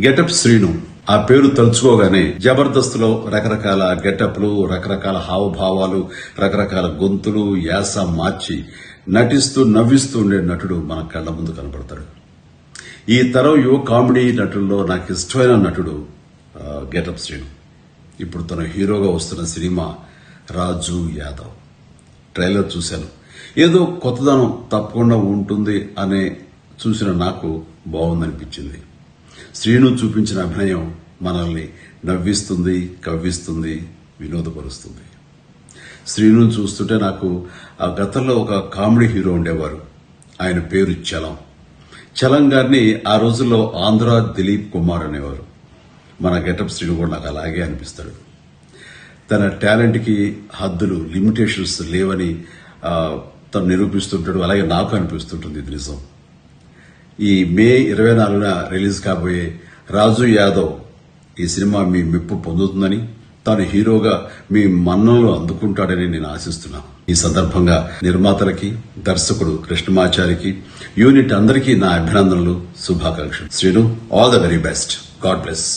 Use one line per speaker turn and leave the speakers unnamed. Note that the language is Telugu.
గెటప్ శ్రీను ఆ పేరు తలుచుకోగానే జబర్దస్త్లో రకరకాల గెటప్లు, రకరకాల హావభావాలు, రకరకాల గొంతులు, యాస మార్చి నటిస్తూ నవ్విస్తూ ఉండే నటుడు మన కళ్ల ముందు కనబడతాడు. ఈ తరం యువ కామెడీ నటుల్లో నాకు ఇష్టమైన నటుడు గెటప్ శ్రీను. ఇప్పుడు తన హీరోగా వస్తున్న సినిమా రాజు యాదవ్. ట్రైలర్ చూశాను. ఏదో కొత్తదనం తప్పకుండా ఉంటుంది అనే చూసిన నాకు బాగుందనిపించింది. శ్రీను చూపించిన అభినయం మనల్ని నవ్విస్తుంది, కవ్విస్తుంది, వినోదపరుస్తుంది. శ్రీను చూస్తుంటే నాకు ఆ గతంలో ఒక కామెడీ హీరో ఉండేవారు. ఆయన పేరు చలం. చలం గారిని ఆ రోజుల్లో ఆంధ్ర దిలీప్ కుమార్ అనేవారు. మన గెటప్ శ్రీను కూడా నాకు అలాగే అనిపిస్తాడు. తన టాలెంట్కి హద్దులు, లిమిటేషన్స్ లేవని తను నిరూపిస్తుంటాడు. అలాగే నాకు అనిపిస్తుంటుంది. ఇది నిజం. ఈ మే 24న రిలీజ్ కాబోయే రాజు యాదవ్ ఈ సినిమా మీ మెప్పు పొందుతుందని, తాను హీరోగా మీ మన్ననలు అందుకుంటాడని నేను ఆశిస్తున్నాను. ఈ సందర్భంగా నిర్మాతలకి, దర్శకుడు కృష్ణమాచారికి, యూనిట్ అందరికీ నా అభినందనలు, శుభాకాంక్షలు. Srinu, all the very best. God bless.